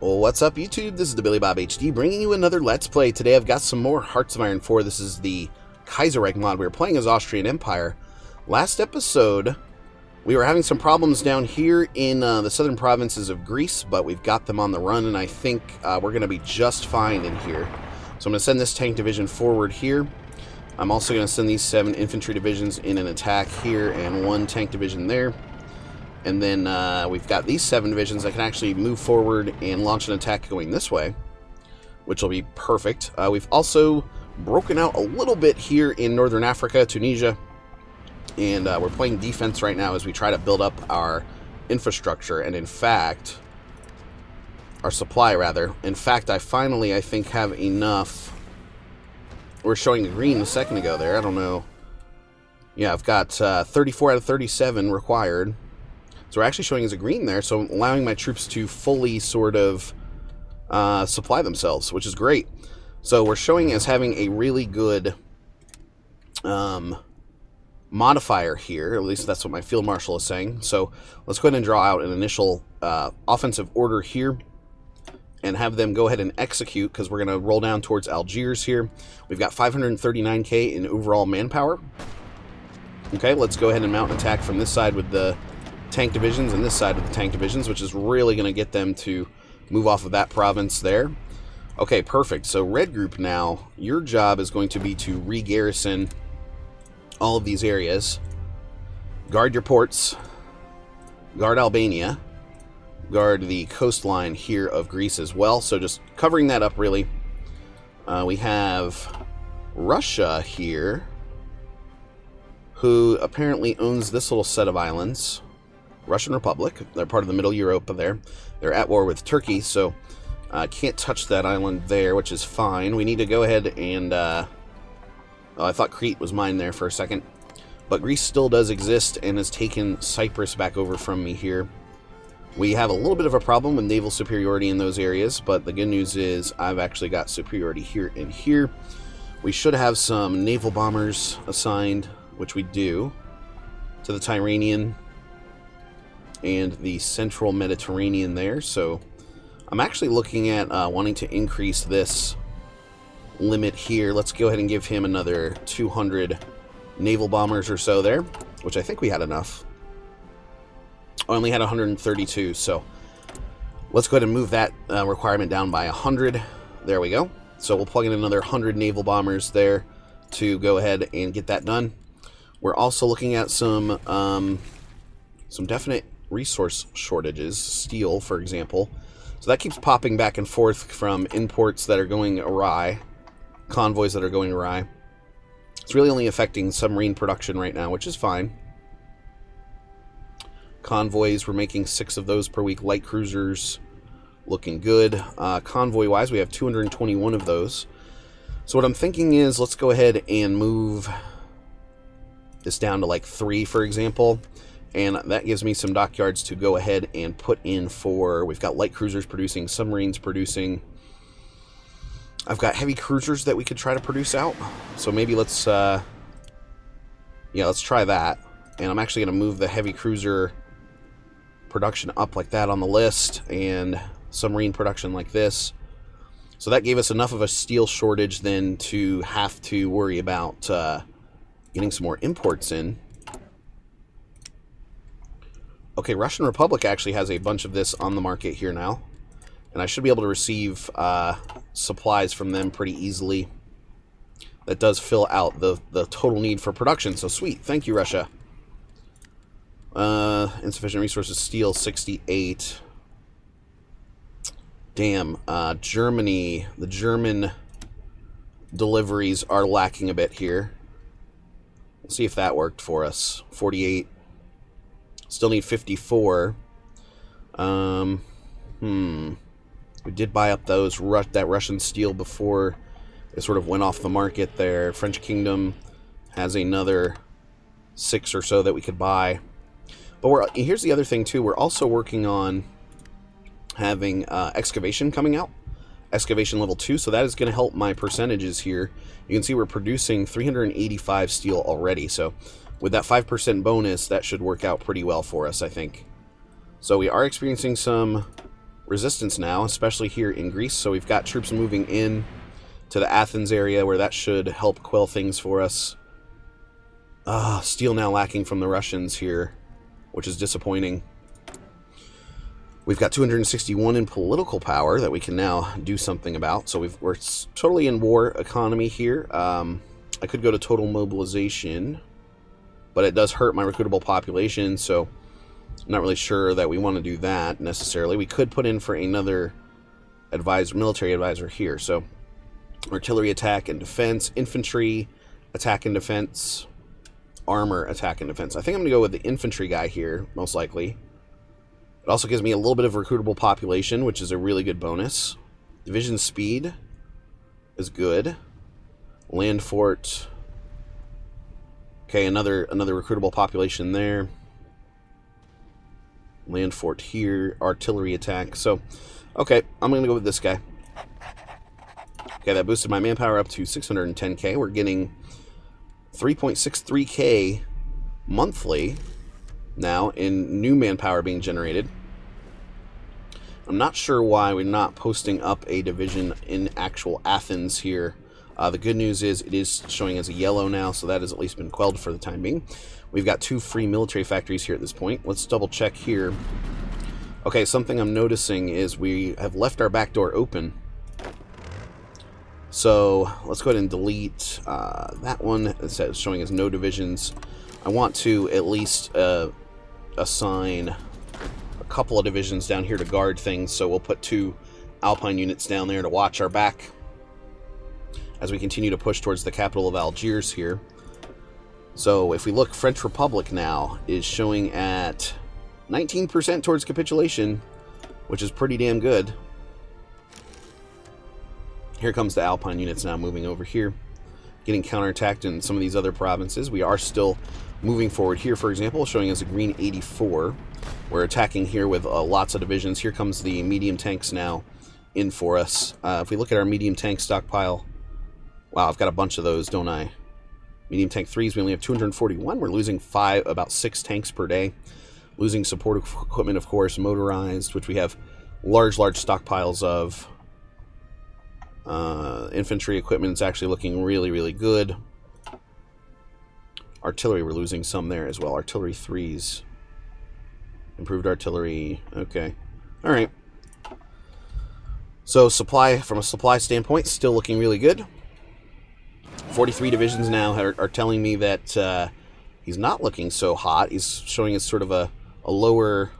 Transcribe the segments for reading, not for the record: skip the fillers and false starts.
Well, what's up, YouTube? This is the Billy Bob HD bringing you another Let's Play. Today I've got some more Hearts of Iron 4. This is the KaiserReich mod. We were playing as Austrian Empire. Last episode, we were having some problems down here in the southern provinces of Greece, but we've got them on the run, and I think we're going to be just fine in here. So I'm going to send this tank division forward here. I'm also going to send these 7 infantry divisions in an attack here and 1 tank division there. And then we've got these 7 divisions that can actually move forward and launch an attack going this way, which will be perfect. We've also broken out a little bit here in northern Africa, Tunisia, and we're playing defense right now as we try to build up our infrastructure, and in fact, our supply rather. In fact, I finally, I think, have enough. We're showing green a second ago there. I don't know. Yeah, I've got 34 out of 37 required. So we're actually showing as a green there, so allowing my troops to fully sort of supply themselves, which is great. So we're showing as having a really good modifier here, at least that's what my field marshal is saying. So let's go ahead and draw out an initial offensive order here and have them go ahead and execute, because we're going to roll down towards Algiers here. We've got 539k in overall manpower. Okay, let's go ahead and mount an attack from this side with the tank divisions and this side of the tank divisions, which is really going to get them to move off of that province there. Okay, perfect. So Red Group now, your job is going to be to re-garrison all of these areas. Guard your ports. Guard Albania. Guard the coastline here of Greece as well. So just covering that up, really. We have Russia here, who apparently owns this little set of islands. Russian Republic. They're part of the Middle Europa there. They're at war with Turkey, so can't touch that island there, which is fine. We need to go ahead and... oh, I thought Crete was mine there for a second. But Greece still does exist and has taken Cyprus back over from me here. We have a little bit of a problem with naval superiority in those areas, but the good news is I've actually got superiority here and here. We should have some naval bombers assigned, which we do, to the Tyrrhenian and the central Mediterranean there. So I'm actually looking at wanting to increase this limit here. Let's go ahead and give him another 200 naval bombers or so there, which I think we had enough. I only had 132, so let's go ahead and move that requirement down by 100. There we go. So we'll plug in another 100 naval bombers there to go ahead and get that done. We're also looking at some definite resource shortages, steel, for example. So that keeps popping back and forth from imports that are going awry, convoys that are going awry. It's really only affecting submarine production right now, which is fine. Convoys, we're making 6 of those per week. Light cruisers, looking good. Convoy-wise, we have 221 of those. So what I'm thinking is, let's go ahead and move this down to like 3, for example. And that gives me some dockyards to go ahead and put in for... We've got light cruisers producing, submarines producing. I've got heavy cruisers that we could try to produce out. So maybe let's... yeah, let's try that. And I'm actually going to move the heavy cruiser production up like that on the list, and submarine production like this. So that gave us enough of a steel shortage then to have to worry about getting some more imports in. Okay, Russian Republic actually has a bunch of this on the market here now, and I should be able to receive supplies from them pretty easily. That does fill out the total need for production, so sweet. Thank you, Russia. Insufficient resources, steel, 68. Damn, Germany, the German deliveries are lacking a bit here. Let's see if that worked for us. 48. Still need 54. We did buy up that Russian steel before it sort of went off the market there. French Kingdom has another 6 or so that we could buy. But here's the other thing too. We're also working on having excavation coming out. Excavation level 2, so that is going to help my percentages here. You can see we're producing 385 steel already, so with that 5% bonus, that should work out pretty well for us, I think. So we are experiencing some resistance now, especially here in Greece. So we've got troops moving in to the Athens area, where that should help quell things for us. Steel now lacking from the Russians here, which is disappointing. We've got 261 in political power that we can now do something about. So we're totally in war economy here. I could go to total mobilization, but it does hurt my recruitable population, so I'm not really sure that we want to do that necessarily. We could put in for another military advisor here. So artillery attack and defense, infantry attack and defense, armor attack and defense. I think I'm going to go with the infantry guy here, most likely. It also gives me a little bit of recruitable population, which is a really good bonus. Division speed is good. Land fort. Okay, another recruitable population there. Land fort here. Artillery attack. So, okay, I'm going to go with this guy. Okay, that boosted my manpower up to 610k. We're getting 3.63k monthly now in new manpower being generated. I'm not sure why we're not posting up a division in actual Athens here. The good news is it is showing as a yellow now, so that has at least been quelled for the time being. We've got 2 free military factories here at this point. Let's double check here. Okay, something I'm noticing is we have left our back door open. So let's go ahead and delete that one. It says showing as no divisions. I want to at least assign a couple of divisions down here to guard things, so we'll put 2 Alpine units down there to watch our back as we continue to push towards the capital of Algiers here. So if we look, French Republic now is showing at 19% towards capitulation, which is pretty damn good. Here comes the Alpine units now moving over here, getting counterattacked in some of these other provinces. We are still moving forward here, for example, showing us a green 84. We're attacking here with lots of divisions. Here comes the medium tanks now in for us. If we look at our medium tank stockpile, wow, I've got a bunch of those, don't I? Medium tank 3s, we only have 241. We're losing about 6 tanks per day. Losing support equipment, of course, motorized, which we have large stockpiles of. Infantry equipment is actually looking really, really good. Artillery, we're losing some there as well. Artillery 3s. Improved artillery. Okay. All right. So from a supply standpoint, still looking really good. 43 divisions now are telling me that he's not looking so hot. He's showing us sort of a lower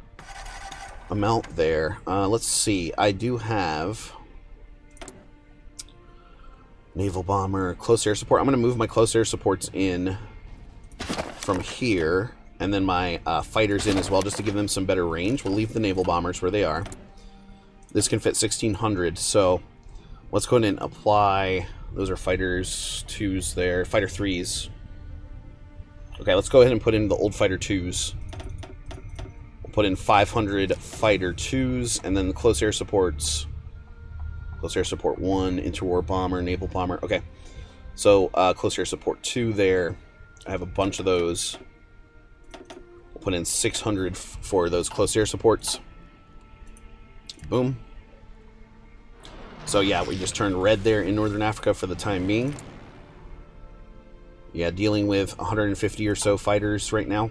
amount there. Let's see. I do have naval bomber, close air support. I'm going to move my close air supports in from here, and then my fighters in as well, just to give them some better range. We'll leave the naval bombers where they are. This can fit 1,600, so let's go ahead and apply. Those are fighters 2s there, fighter 3s. Okay, let's go ahead and put in the old fighter 2s. We'll put in 500 fighter 2s, and then the close air supports. Close air support 1, interwar bomber, naval bomber. Okay, so close air support 2 there. I have a bunch of those. We'll put in 600 for those close air supports. Boom. So yeah, we just turned red there in Northern Africa for the time being. Yeah, dealing with 150 or so fighters right now.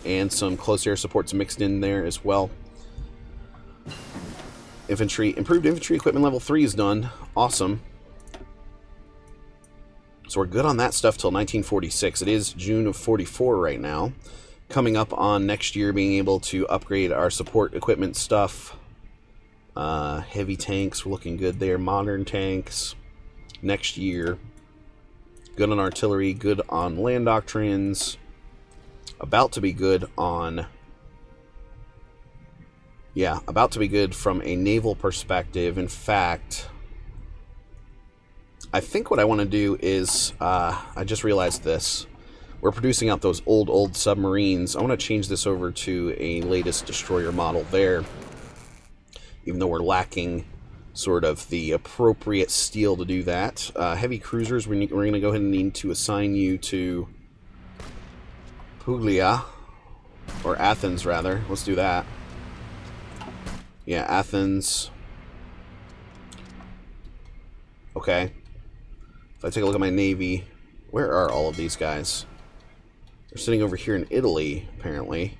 And some close air supports mixed in there as well. Improved infantry equipment level 3 is done. Awesome. So we're good on that stuff till 1946. It is June of 44 right now. Coming up on next year, being able to upgrade our support equipment stuff. Heavy tanks, we're looking good there. Modern tanks. Next year. Good on artillery, good on land doctrines. About to be good on... Yeah, about to be good from a naval perspective. In fact, I think what I want to do is, I just realized this. We're producing out those old submarines. I want to change this over to a latest destroyer model there. Even though we're lacking sort of the appropriate steel to do that. Heavy cruisers, we're going to go ahead and need to assign you to Puglia, or Athens rather. Let's do that. Yeah, Athens. Okay. If I take a look at my navy, where are all of these guys? They're sitting over here in Italy, apparently.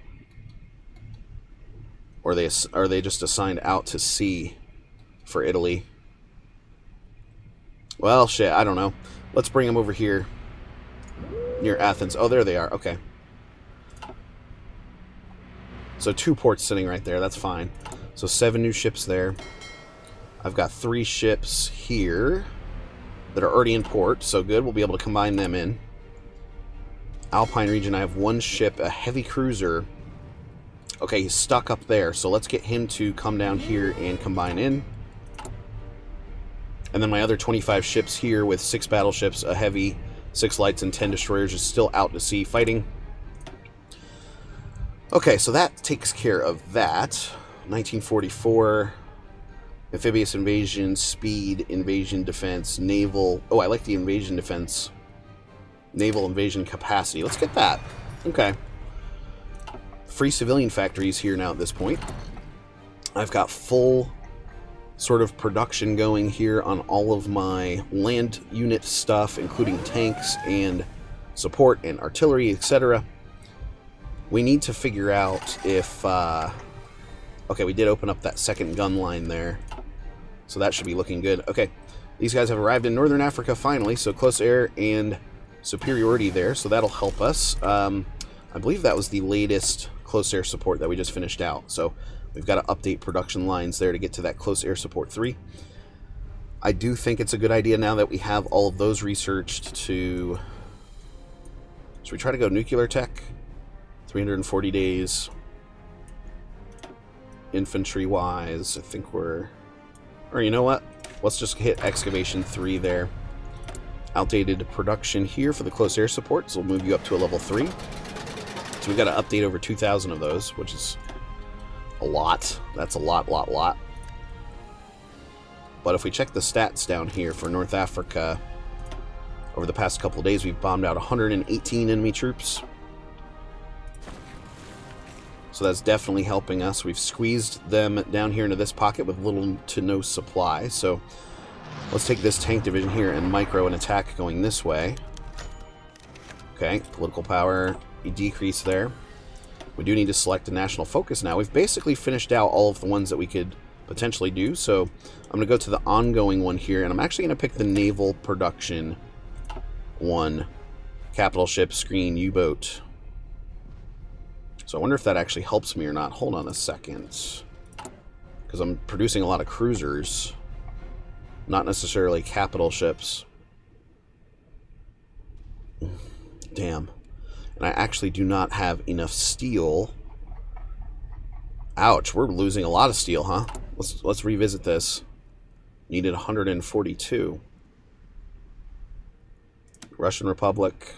Or are they just assigned out to sea for Italy? Well, shit, I don't know. Let's bring them over here near Athens. Oh, there they are. Okay. So 2 ports sitting right there. That's fine. So 7 new ships there. I've got 3 ships here that are already in port. So good. We'll be able to combine them in. Alpine region, I have 1 ship, a heavy cruiser. Okay, he's stuck up there. So let's get him to come down here and combine in. And then my other 25 ships here with 6 battleships, a heavy, 6 lights, and 10 destroyers is still out to sea fighting. Okay, so that takes care of that. 1944, amphibious invasion, speed, invasion defense, naval... Oh, I like the invasion defense. Naval invasion capacity. Let's get that. Okay. Free civilian factories here now at this point. I've got full sort of production going here on all of my land unit stuff, including tanks and support and artillery, etc. We need to figure out if... okay, we did open up that second gun line there. So that should be looking good. Okay, these guys have arrived in Northern Africa finally, so close air and superiority there, so that'll help us. I believe that was the latest close air support that we just finished out, so we've got to update production lines there to get to that close air support 3. I do think it's a good idea now that we have all of those researched to... Should we try to go nuclear tech? 340 days. Infantry-wise, I think we're... Or you know what? Let's just hit excavation 3 there. Outdated production here for the close air support, so we'll move you up to a level 3. So we've got to update over 2,000 of those, which is a lot. That's a lot. But if we check the stats down here for North Africa, over the past couple of days, we've bombed out 118 enemy troops. So that's definitely helping us. We've squeezed them down here into this pocket with little to no supply. So let's take this tank division here and micro an attack going this way. Okay, political power, a decrease there. We do need to select a national focus now. We've basically finished out all of the ones that we could potentially do. So I'm going to go to the ongoing one here, and I'm actually going to pick the naval production one. Capital ship, screen, U-boat. So I wonder if that actually helps me or not. Hold on a second. Because I'm producing a lot of cruisers. Not necessarily capital ships. Damn. And I actually do not have enough steel. Ouch, we're losing a lot of steel, huh? Let's revisit this. Needed 142. Russian Republic.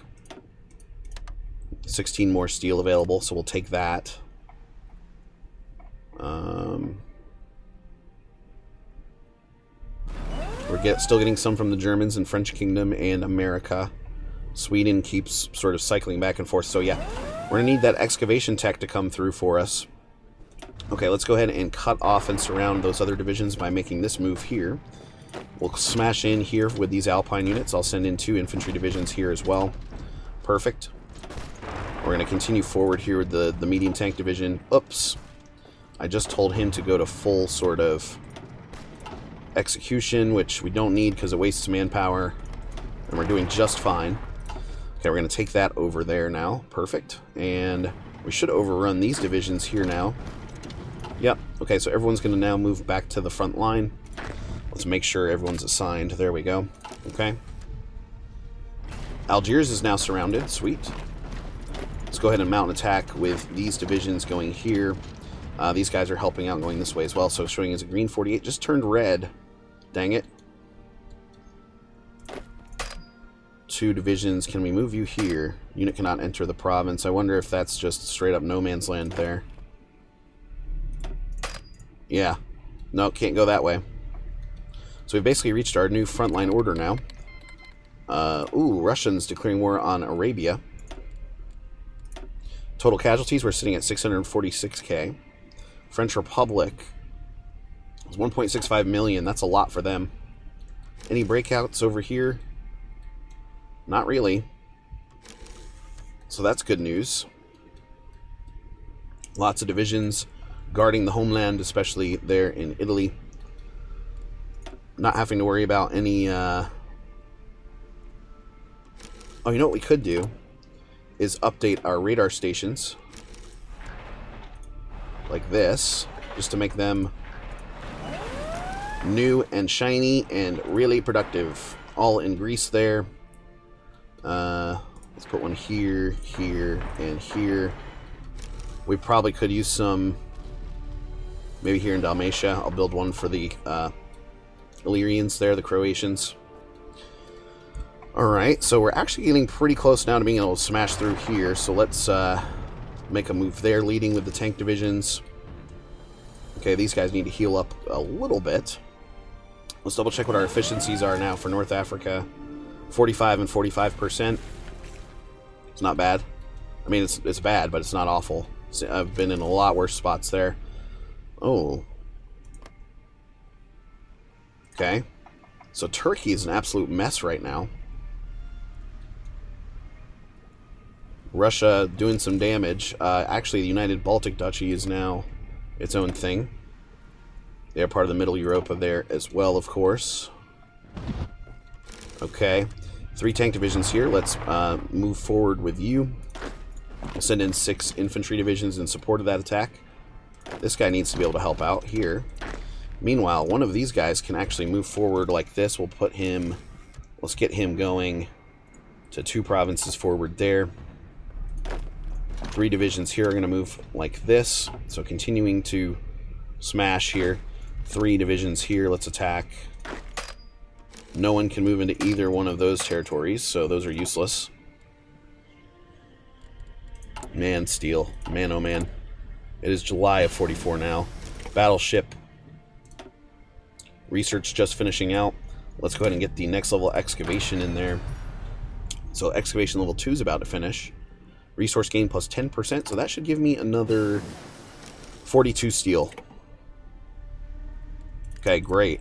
16 more steel available, so we'll take that. We're still getting some from the Germans and French Kingdom and America. Sweden keeps sort of cycling back and forth. So yeah, we're going to need that excavation tech to come through for us. Okay, let's go ahead and cut off and surround those other divisions by making this move here. We'll smash in here with these Alpine units. I'll send in 2 infantry divisions here as well. Perfect. We're going to continue forward here with the medium tank division. Oops. I just told him to go to full sort of execution, which we don't need because it wastes manpower. And we're doing just fine. Okay, we're going to take that over there now. Perfect. And we should overrun these divisions here now. Yep. Okay, so everyone's going to now move back to the front line. Let's make sure everyone's assigned. There we go. Okay. Algiers is now surrounded. Sweet. Let's go ahead and mount an attack with these divisions going here. These guys are helping out going this way as well. So showing as a green 48 just turned red. Dang it. 2 divisions. Can we move you here? Unit cannot enter the province. I wonder if that's just straight up no man's land there. Yeah. No, can't go that way. So we've basically reached our new frontline order now. Ooh, Russians declaring war on Arabia. Total casualties, we're sitting at 646k. French Republic, It's 1.65 million. That's a lot for them. Any breakouts over here? Not really. So that's good news. Lots of divisions guarding the homeland, especially there in Italy. Not having to worry about any... Oh, you know what we could do? Is update our radar stations. Like this. Just to make them new and shiny and really productive. All in Greece there. Let's put one here, here, and here. We probably could use some... Maybe here in Dalmatia. I'll build one for the Illyrians there, the Croatians. Alright, so we're actually getting pretty close now to being able to smash through here. So let's make a move there, leading with the tank divisions. Okay, these guys need to heal up a little bit. Let's double check what our efficiencies are now for North Africa. 45 and 45%. It's not bad. I mean, it's bad, but it's not awful. I've been in a lot worse spots there. Oh. Okay. So Turkey is an absolute mess right now. Russia doing some damage. Actually, the United Baltic Duchy is now its own thing. They're part of the Middle Europa there as well, of course. Okay. 3 tank divisions here. Let's move forward with you. I'll send in 6 infantry divisions in support of that attack. This guy needs to be able to help out here. Meanwhile, one of these guys can actually move forward like this. We'll put him... Let's get him going to 2 provinces forward there. 3 divisions here are going to move like this. So continuing to smash here. 3 divisions here. Let's attack. No one can move into either one of those territories, so those are useless. Man, steel. Man, oh man. It is July of 44 now. Battleship. Research just finishing out. Let's go ahead and get the next level excavation in there. So excavation level 2 is about to finish. Resource gain plus 10%, so that should give me another 42 steel. Okay, great.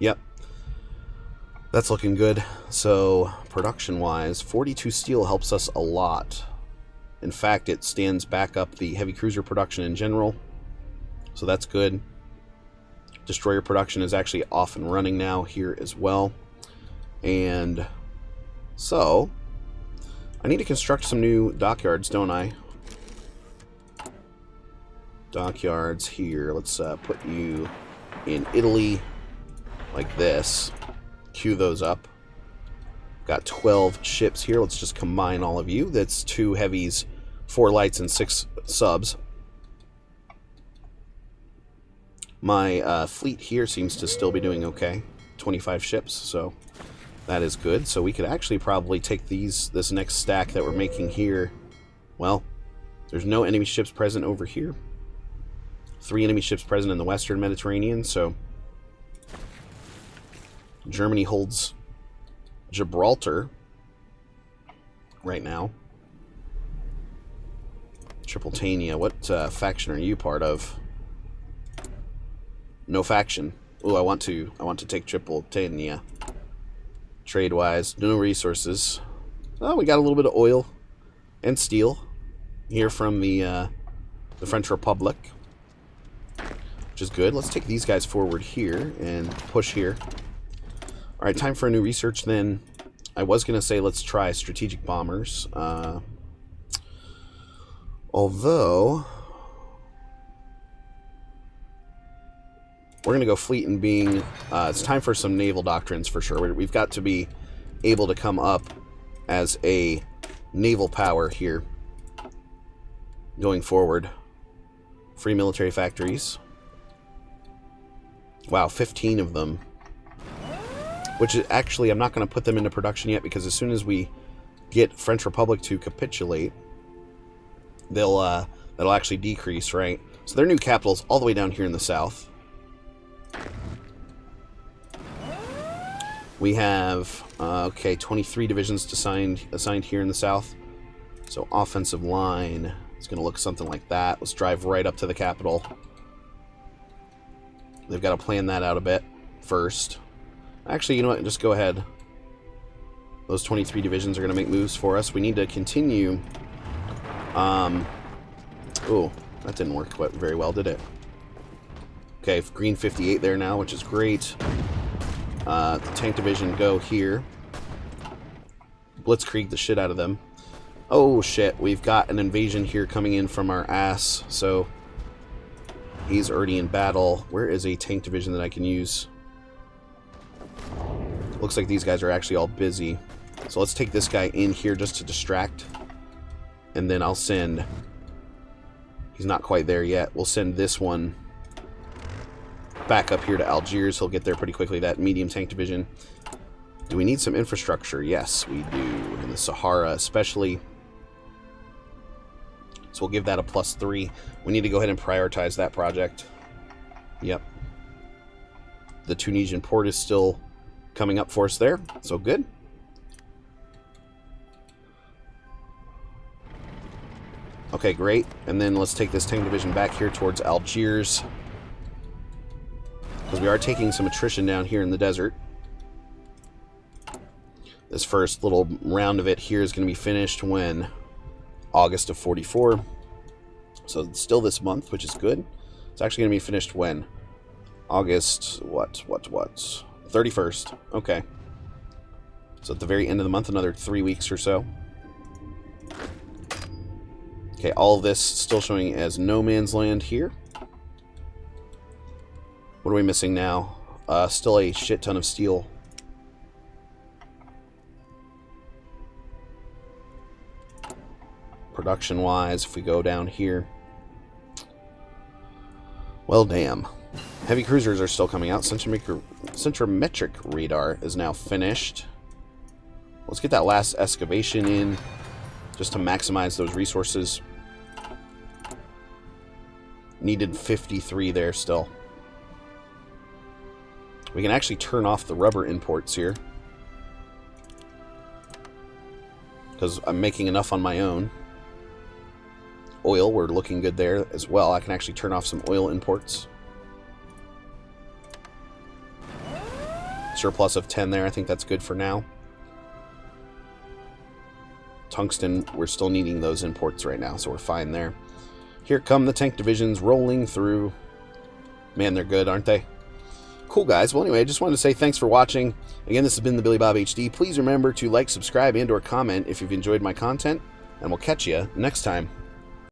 Yep. That's looking good. So, production-wise, 42 steel helps us a lot. In fact, it stands back up the heavy cruiser production in general. So that's good. Destroyer production is actually off and running now here as well. And so, I need to construct some new dockyards, don't I? Dockyards here. Let's put you in Italy like this. Queue those up. Got 12 ships here. Let's just combine all of you. That's 2 heavies, 4 lights, and 6 subs. My fleet here seems to still be doing okay. 25 ships, so that is good. So we could actually probably take this next stack that we're making here. Well, there's no enemy ships present over here. 3 enemy ships present in the Western Mediterranean, so Germany holds Gibraltar right now. Tripolitania, what faction are you part of? No faction. Oh, I want to take Tripolitania. Trade-wise, no resources. Oh, we got a little bit of oil and steel here from the French Republic, which is good. Let's take these guys forward here and push here. All right, time for a new research then. I was going to say let's try strategic bombers. Although, we're going to go fleet and being... it's time for some naval doctrines for sure. We've got to be able to come up as a naval power here going forward. Free military factories. Wow, 15 of them. Which is actually, I'm not going to put them into production yet because as soon as we get French Republic to capitulate, that'll actually decrease, right? So their new capital's all the way down here in the south. We have, okay, 23 divisions assigned here in the south. So offensive line, It's going to look something like that. Let's drive right up to the capital. They've got to plan that out a bit first. Actually, you know what? Just go ahead. Those 23 divisions are going to make moves for us. We need to continue. Oh, that didn't work very well, did it? Okay, green 58 there now, which is great. The tank division go here. Blitzkrieg the shit out of them. Oh shit, we've got an invasion here coming in from our ass, so he's already in battle. Where is a tank division that I can use? Looks like these guys are actually all busy. So let's take this guy in here just to distract. And then I'll send... He's not quite there yet. We'll send this one back up here to Algiers. He'll get there pretty quickly, that medium tank division. Do we need some infrastructure? Yes, we do. In the Sahara especially. So we'll give that a +3. We need to go ahead and prioritize that project. Yep. The Tunisian port is still coming up for us there. So good. Okay, great. And then let's take this tank division back here towards Algiers. Because we are taking some attrition down here in the desert. This first little round of it here is going to be finished when? August of 44. So it's still this month, which is good. It's actually going to be finished when? August, what? 31st. Okay. So at the very end of the month, another 3 weeks or so. Okay, all of this still showing as no man's land here. What are we missing now? Still a shit ton of steel. Production-wise, if we go down here. Well, damn. Heavy cruisers are still coming out. Centrometric radar is now finished. Let's get that last excavation in, just to maximize those resources. Needed 53 there still. We can actually turn off the rubber imports here, because I'm making enough on my own. Oil, we're looking good there as well. I can actually turn off some oil imports. Surplus of 10 there. I think that's good for now. Tungsten, we're still needing those imports right now, so we're fine there. Here come the tank divisions rolling through. Man, they're good, aren't they? Cool, guys. Well, anyway, I just wanted to say thanks for watching. Again, this has been the Billy Bob HD. Please remember to like, subscribe, and/or comment if you've enjoyed my content, and we'll catch you next time.